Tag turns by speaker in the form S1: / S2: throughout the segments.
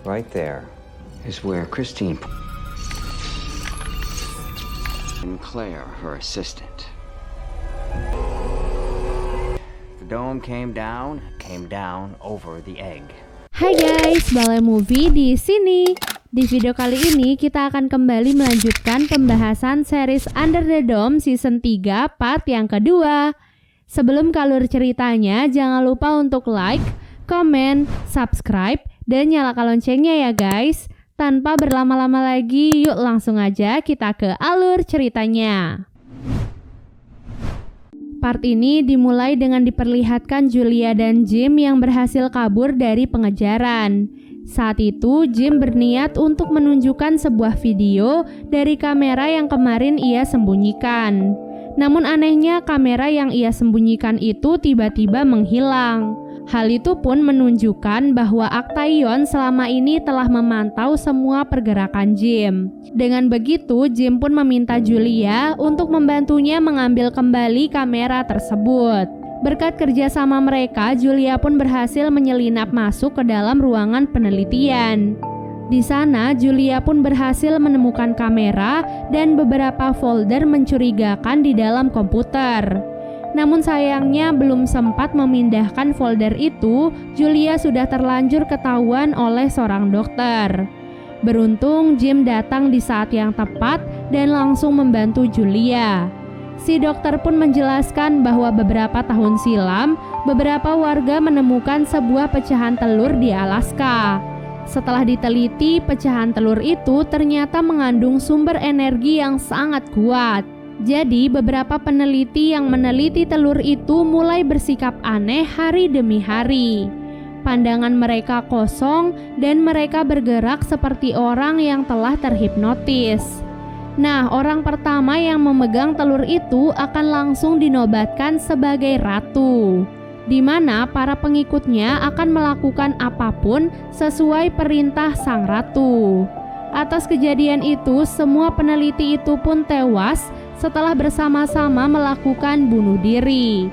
S1: Right there is where Christine and Claire, her assistant. The dome came down over the egg.
S2: Hai guys, Balai Movie di sini. Di video kali ini kita akan kembali melanjutkan pembahasan series Under the Dome season 3 part yang kedua. Sebelum ke alur ceritanya, jangan lupa untuk like, komen, subscribe, dan nyalakan loncengnya ya guys. Tanpa berlama-lama lagi, yuk langsung aja kita ke alur ceritanya. Part ini dimulai dengan diperlihatkan Julia dan Jim yang berhasil kabur dari pengejaran. Saat itu, Jim berniat untuk menunjukkan sebuah video dari kamera yang kemarin ia sembunyikan. Namun anehnya, kamera yang ia sembunyikan itu tiba-tiba menghilang. Hal itu pun menunjukkan bahwa Actaeon selama ini telah memantau semua pergerakan Jim. Dengan begitu, Jim pun meminta Julia untuk membantunya mengambil kembali kamera tersebut. Berkat kerjasama mereka, Julia pun berhasil menyelinap masuk ke dalam ruangan penelitian. Di sana, Julia pun berhasil menemukan kamera dan beberapa folder mencurigakan di dalam komputer. Namun sayangnya belum sempat memindahkan folder itu, Julia sudah terlanjur ketahuan oleh seorang dokter. Beruntung Jim datang di saat yang tepat dan langsung membantu Julia. Si dokter pun menjelaskan bahwa beberapa tahun silam, beberapa warga menemukan sebuah pecahan telur di Alaska. Setelah diteliti, pecahan telur itu ternyata mengandung sumber energi yang sangat kuat. Jadi, beberapa peneliti yang meneliti telur itu mulai bersikap aneh hari demi hari. Pandangan mereka kosong dan mereka bergerak seperti orang yang telah terhipnotis. Nah, orang pertama yang memegang telur itu akan langsung dinobatkan sebagai ratu, di mana para pengikutnya akan melakukan apapun sesuai perintah sang ratu. Atas kejadian itu, semua peneliti itu pun tewas setelah bersama-sama melakukan bunuh diri.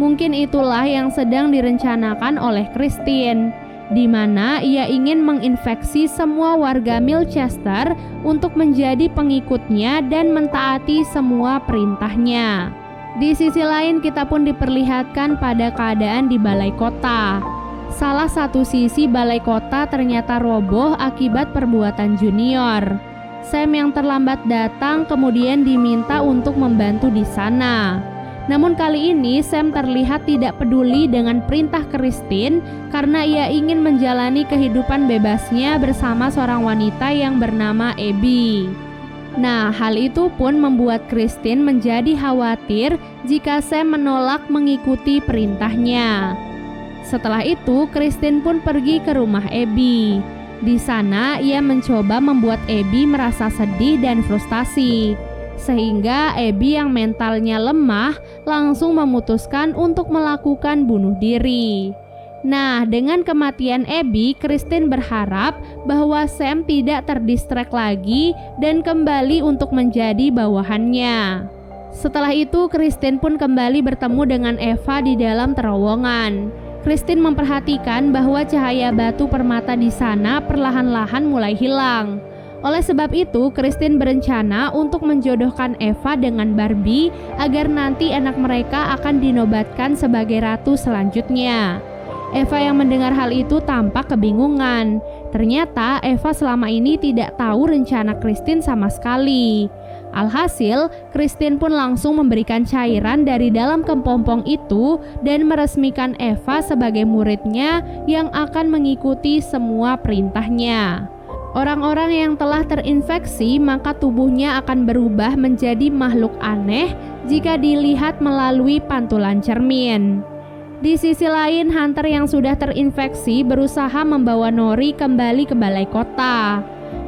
S2: Mungkin itulah yang sedang direncanakan oleh Christine, di mana ia ingin menginfeksi semua warga Milchester untuk menjadi pengikutnya dan mentaati semua perintahnya. Di sisi lain, kita pun diperlihatkan pada keadaan di balai kota. Salah satu sisi balai kota ternyata roboh akibat perbuatan Junior. Sam yang terlambat datang kemudian diminta untuk membantu di sana. Namun kali ini Sam terlihat tidak peduli dengan perintah Christine karena ia ingin menjalani kehidupan bebasnya bersama seorang wanita yang bernama Abby. Nah, hal itu pun membuat Christine menjadi khawatir jika Sam menolak mengikuti perintahnya. Setelah itu, Christine pun pergi ke rumah Abby. Di sana, ia mencoba membuat Abby merasa sedih dan frustasi, sehingga Abby yang mentalnya lemah langsung memutuskan untuk melakukan bunuh diri. Nah, dengan kematian Abby, Christine berharap bahwa Sam tidak terdistract lagi dan kembali untuk menjadi bawahannya. Setelah itu, Christine pun kembali bertemu dengan Eva di dalam terowongan. Christine memperhatikan bahwa cahaya batu permata di sana perlahan-lahan mulai hilang. Oleh sebab itu, Christine berencana untuk menjodohkan Eva dengan Barbie agar nanti anak mereka akan dinobatkan sebagai ratu selanjutnya. Eva yang mendengar hal itu tampak kebingungan. Ternyata Eva selama ini tidak tahu rencana Christine sama sekali. Alhasil, Christine pun langsung memberikan cairan dari dalam kepompong itu dan meresmikan Eva sebagai muridnya yang akan mengikuti semua perintahnya. Orang-orang yang telah terinfeksi maka tubuhnya akan berubah menjadi makhluk aneh jika dilihat melalui pantulan cermin. Di sisi lain, Hunter yang sudah terinfeksi berusaha membawa Nori kembali ke balai kota.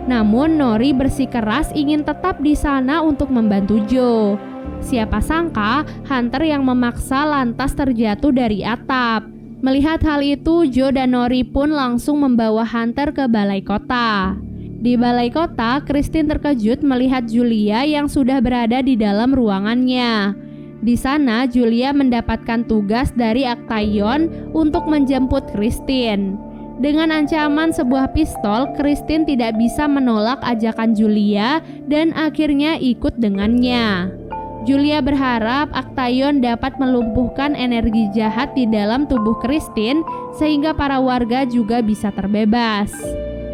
S2: Namun Nori bersikeras ingin tetap di sana untuk membantu Joe. Siapa sangka Hunter yang memaksa lantas terjatuh dari atap. Melihat hal itu, Joe dan Nori pun langsung membawa Hunter ke balai kota. Di balai kota, Christine terkejut melihat Julia yang sudah berada di dalam ruangannya. Di sana, Julia mendapatkan tugas dari Actaeon untuk menjemput Christine. Dengan ancaman sebuah pistol, Christine tidak bisa menolak ajakan Julia dan akhirnya ikut dengannya. Julia berharap Actaeon dapat melumpuhkan energi jahat di dalam tubuh Christine sehingga para warga juga bisa terbebas.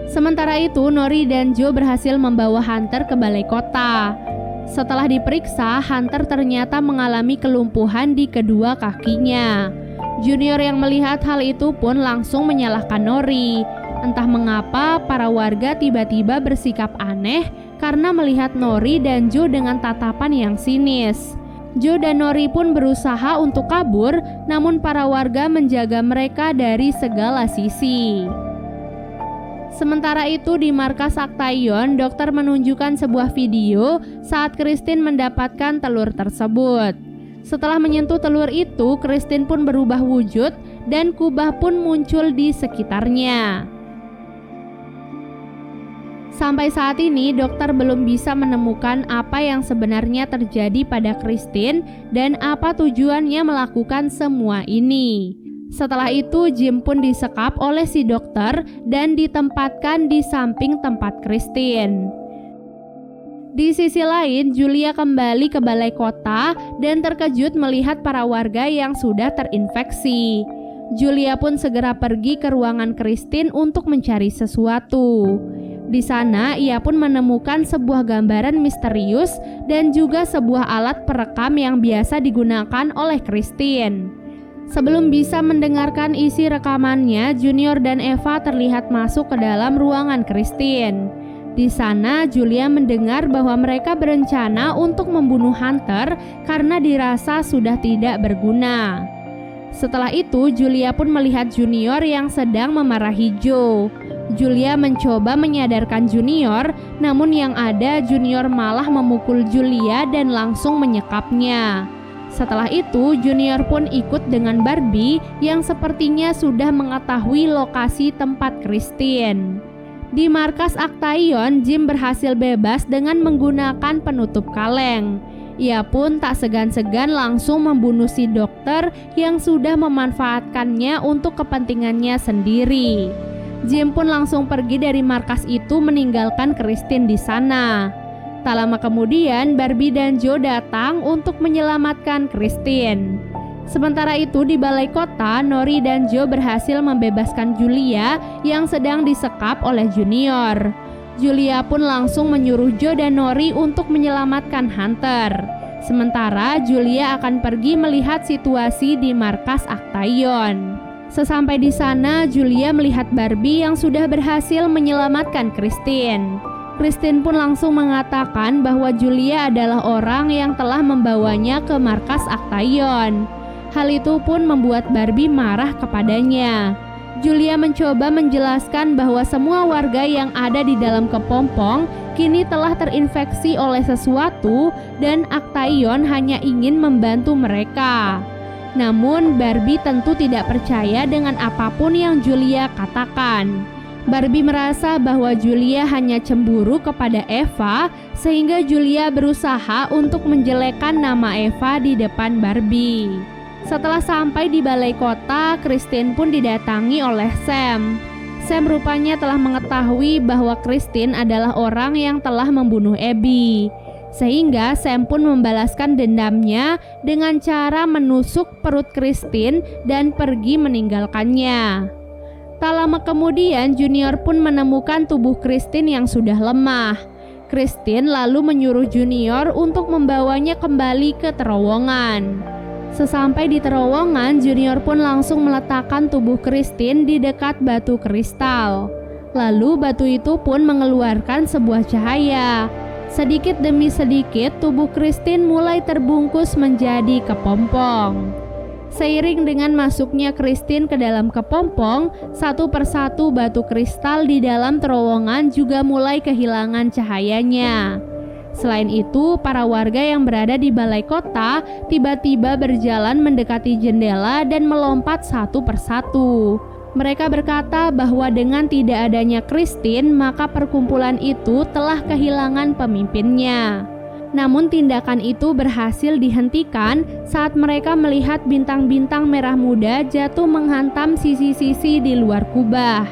S2: Sementara itu, Nori dan Joe berhasil membawa Hunter ke balai kota. Setelah diperiksa, Hunter ternyata mengalami kelumpuhan di kedua kakinya. Junior yang melihat hal itu pun langsung menyalahkan Nori. Entah mengapa para warga tiba-tiba bersikap aneh karena melihat Nori dan Joe dengan tatapan yang sinis. Joe dan Nori pun berusaha untuk kabur, namun para warga menjaga mereka dari segala sisi. Sementara itu di markas Actaeon, dokter menunjukkan sebuah video saat Christine mendapatkan telur tersebut. Setelah menyentuh telur itu, Christine pun berubah wujud dan kubah pun muncul di sekitarnya. Sampai saat ini, dokter belum bisa menemukan apa yang sebenarnya terjadi pada Christine dan apa tujuannya melakukan semua ini. Setelah itu, Jim pun disekap oleh si dokter dan ditempatkan di samping tempat Christine. Di sisi lain, Julia kembali ke balai kota dan terkejut melihat para warga yang sudah terinfeksi. Julia pun segera pergi ke ruangan Christine untuk mencari sesuatu. Di sana, ia pun menemukan sebuah gambaran misterius dan juga sebuah alat perekam yang biasa digunakan oleh Christine. Sebelum bisa mendengarkan isi rekamannya, Junior dan Eva terlihat masuk ke dalam ruangan Christine. Di sana, Julia mendengar bahwa mereka berencana untuk membunuh Hunter karena dirasa sudah tidak berguna. Setelah itu, Julia pun melihat Junior yang sedang memarahi Joe. Julia mencoba menyadarkan Junior, namun yang ada Junior malah memukul Julia dan langsung menyekapnya. Setelah itu, Junior pun ikut dengan Barbie yang sepertinya sudah mengetahui lokasi tempat Christine. Di markas Actaeon, Jim berhasil bebas dengan menggunakan penutup kaleng. Ia pun tak segan-segan langsung membunuh si dokter yang sudah memanfaatkannya untuk kepentingannya sendiri. Jim pun langsung pergi dari markas itu meninggalkan Christine di sana. Tak lama kemudian, Barbie dan Joe datang untuk menyelamatkan Christine. Sementara itu di balai kota, Nori dan Joe berhasil membebaskan Julia yang sedang disekap oleh Junior. Julia pun langsung menyuruh Joe dan Nori untuk menyelamatkan Hunter. Sementara Julia akan pergi melihat situasi di markas Actaeon. Sesampai di sana, Julia melihat Barbie yang sudah berhasil menyelamatkan Christine. Christine pun langsung mengatakan bahwa Julia adalah orang yang telah membawanya ke markas Actaeon. Hal itu pun membuat Barbie marah kepadanya. Julia mencoba menjelaskan bahwa semua warga yang ada di dalam kepompong kini telah terinfeksi oleh sesuatu dan Actaeon hanya ingin membantu mereka. Namun Barbie tentu tidak percaya dengan apapun yang Julia katakan. Barbie merasa bahwa Julia hanya cemburu kepada Eva sehingga Julia berusaha untuk menjelekkan nama Eva di depan Barbie. Setelah sampai di balai kota, Christine pun didatangi oleh Sam. Sam rupanya telah mengetahui bahwa Christine adalah orang yang telah membunuh Abby. Sehingga Sam pun membalaskan dendamnya dengan cara menusuk perut Christine dan pergi meninggalkannya. Tak lama kemudian, Junior pun menemukan tubuh Christine yang sudah lemah. Christine lalu menyuruh Junior untuk membawanya kembali ke terowongan. Sesampai di terowongan, Junior pun langsung meletakkan tubuh Christine di dekat batu kristal. Lalu batu itu pun mengeluarkan sebuah cahaya. Sedikit demi sedikit tubuh Christine mulai terbungkus menjadi kepompong. Seiring dengan masuknya Christine ke dalam kepompong, satu persatu batu kristal di dalam terowongan juga mulai kehilangan cahayanya. Selain itu, para warga yang berada di balai kota tiba-tiba berjalan mendekati jendela dan melompat satu persatu. Mereka berkata bahwa dengan tidak adanya Christine, maka perkumpulan itu telah kehilangan pemimpinnya. Namun tindakan itu berhasil dihentikan saat mereka melihat bintang-bintang merah muda jatuh menghantam sisi-sisi di luar kubah.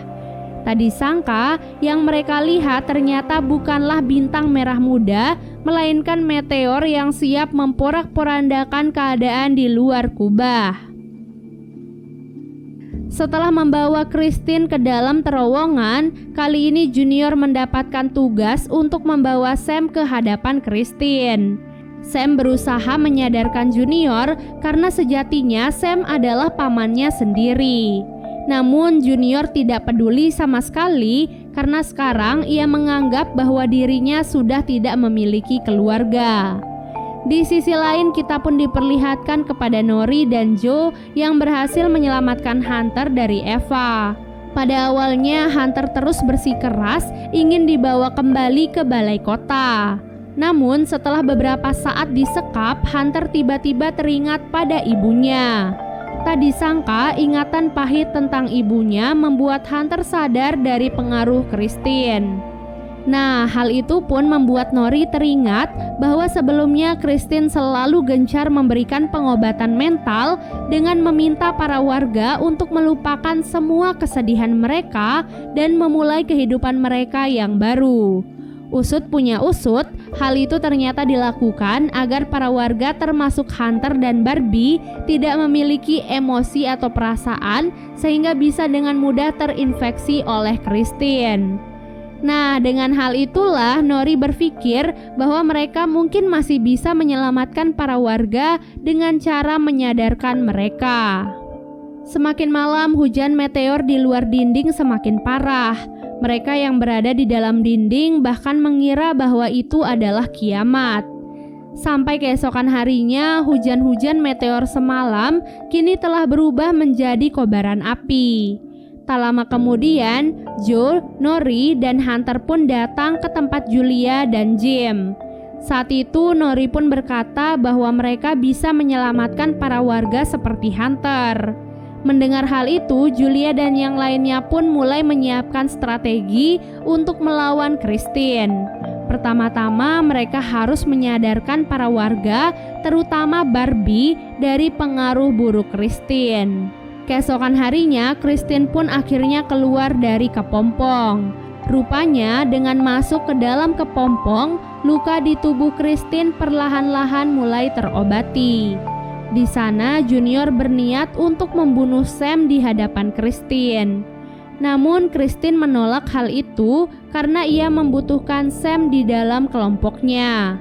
S2: Tak disangka yang mereka lihat ternyata bukanlah bintang merah muda, melainkan meteor yang siap memporak-porandakan keadaan di luar kubah. Setelah membawa Christine ke dalam terowongan, kali ini Junior mendapatkan tugas untuk membawa Sam ke hadapan Christine. Sam berusaha menyadarkan Junior karena sejatinya Sam adalah pamannya sendiri. Namun Junior tidak peduli sama sekali karena sekarang ia menganggap bahwa dirinya sudah tidak memiliki keluarga. Di sisi lain kita pun diperlihatkan kepada Nori dan Joe yang berhasil menyelamatkan Hunter dari Eva. Pada awalnya Hunter terus bersikeras ingin dibawa kembali ke balai kota. Namun setelah beberapa saat disekap, Hunter tiba-tiba teringat pada ibunya. Tak disangka ingatan pahit tentang ibunya membuat Hunter sadar dari pengaruh Christine. Nah, hal itu pun membuat Nori teringat bahwa sebelumnya Christine selalu gencar memberikan pengobatan mental dengan meminta para warga untuk melupakan semua kesedihan mereka dan memulai kehidupan mereka yang baru. Usut punya usut, hal itu ternyata dilakukan agar para warga termasuk Hunter dan Barbie tidak memiliki emosi atau perasaan sehingga bisa dengan mudah terinfeksi oleh Christine. Nah, dengan hal itulah Nori berpikir bahwa mereka mungkin masih bisa menyelamatkan para warga dengan cara menyadarkan mereka. Semakin malam, hujan meteor di luar dinding semakin parah. Mereka yang berada di dalam dinding bahkan mengira bahwa itu adalah kiamat. Sampai keesokan harinya, hujan-hujan meteor semalam kini telah berubah menjadi kobaran api. Tak lama kemudian, Joe, Nori, dan Hunter pun datang ke tempat Julia dan Jim. Saat itu Nori pun berkata bahwa mereka bisa menyelamatkan para warga seperti Hunter. Mendengar hal itu, Julia dan yang lainnya pun mulai menyiapkan strategi untuk melawan Christine. Pertama-tama mereka harus menyadarkan para warga, terutama Barbie, dari pengaruh buruk Christine. Keesokan harinya, Christine pun akhirnya keluar dari kepompong. Rupanya dengan masuk ke dalam kepompong, luka di tubuh Christine perlahan-lahan mulai terobati. Di sana Junior berniat untuk membunuh Sam di hadapan Christine. Namun Christine menolak hal itu karena ia membutuhkan Sam di dalam kelompoknya.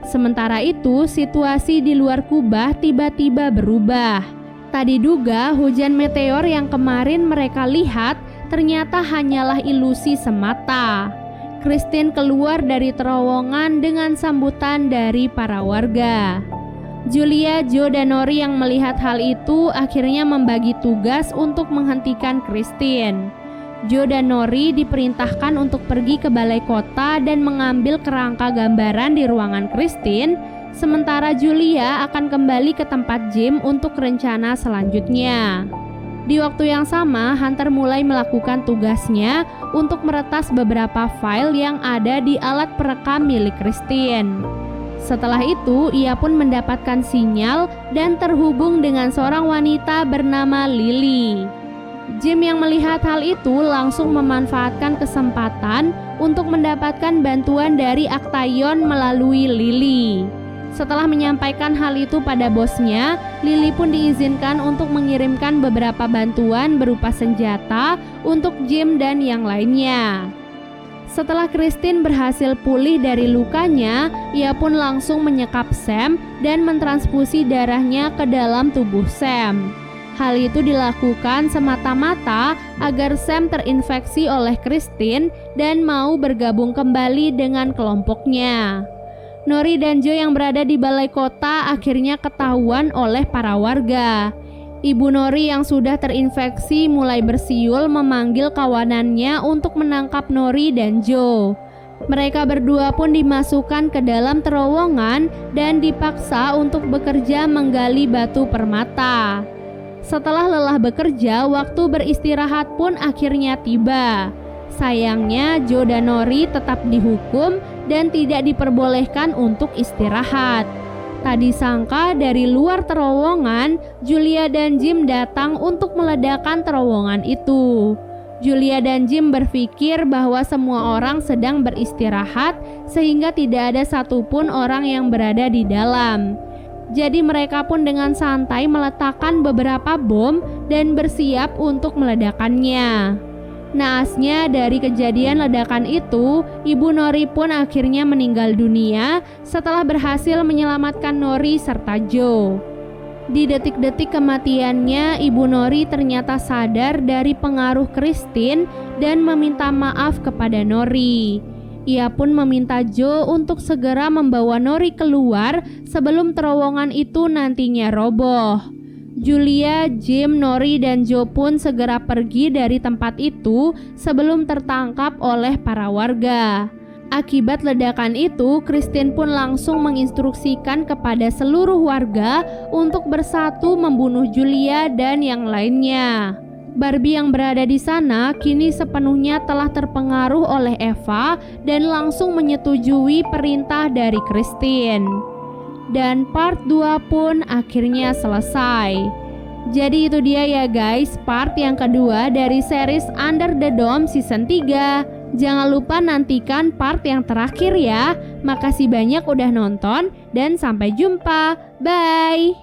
S2: Sementara itu, situasi di luar kubah tiba-tiba berubah. Tak diduga hujan meteor yang kemarin mereka lihat ternyata hanyalah ilusi semata. Christine keluar dari terowongan dengan sambutan dari para warga. Julia, Joe, dan Nori yang melihat hal itu akhirnya membagi tugas untuk menghentikan Christine. Joe dan Nori diperintahkan untuk pergi ke balai kota dan mengambil kerangka gambaran di ruangan Christine. Sementara Julia akan kembali ke tempat Jim untuk rencana selanjutnya. Di waktu yang sama, Hunter mulai melakukan tugasnya untuk meretas beberapa file yang ada di alat perekam milik Christine. Setelah itu, ia pun mendapatkan sinyal dan terhubung dengan seorang wanita bernama Lily. Jim yang melihat hal itu langsung memanfaatkan kesempatan untuk mendapatkan bantuan dari Actaeon melalui Lily. Setelah menyampaikan hal itu pada bosnya, Lily pun diizinkan untuk mengirimkan beberapa bantuan berupa senjata untuk Jim dan yang lainnya. Setelah Christine berhasil pulih dari lukanya, ia pun langsung menyekap Sam dan mentransfusi darahnya ke dalam tubuh Sam. Hal itu dilakukan semata-mata agar Sam terinfeksi oleh Christine dan mau bergabung kembali dengan kelompoknya. Nori dan Joe yang berada di balai kota akhirnya ketahuan oleh para warga. Ibu Nori yang sudah terinfeksi mulai bersiul memanggil kawanannya untuk menangkap Nori dan Joe. Mereka berdua pun dimasukkan ke dalam terowongan dan dipaksa untuk bekerja menggali batu permata. Setelah lelah bekerja, waktu beristirahat pun akhirnya tiba. Sayangnya Joe dan Nori tetap dihukum dan tidak diperbolehkan untuk istirahat. Tak disangka dari luar terowongan, Julia dan Jim datang untuk meledakkan terowongan itu. Julia dan Jim berpikir bahwa semua orang sedang beristirahat sehingga tidak ada satupun orang yang berada di dalam. Jadi mereka pun dengan santai meletakkan beberapa bom dan bersiap untuk meledakkannya. Naasnya dari kejadian ledakan itu, Ibu Nori pun akhirnya meninggal dunia setelah berhasil menyelamatkan Nori serta Joe. Di detik-detik kematiannya, Ibu Nori ternyata sadar dari pengaruh Christine dan meminta maaf kepada Nori. Ia pun meminta Joe untuk segera membawa Nori keluar sebelum terowongan itu nantinya roboh. Julia, Jim, Nori, dan Joe pun segera pergi dari tempat itu sebelum tertangkap oleh para warga. Akibat ledakan itu, Christine pun langsung menginstruksikan kepada seluruh warga untuk bersatu membunuh Julia dan yang lainnya. Barbie yang berada di sana kini sepenuhnya telah terpengaruh oleh Eva dan langsung menyetujui perintah dari Christine. Dan part 2 pun akhirnya selesai. Jadi itu dia ya guys, part yang kedua dari series Under the Dome season 3. Jangan lupa nantikan part yang terakhir ya. Makasih banyak udah nonton dan sampai jumpa. Bye.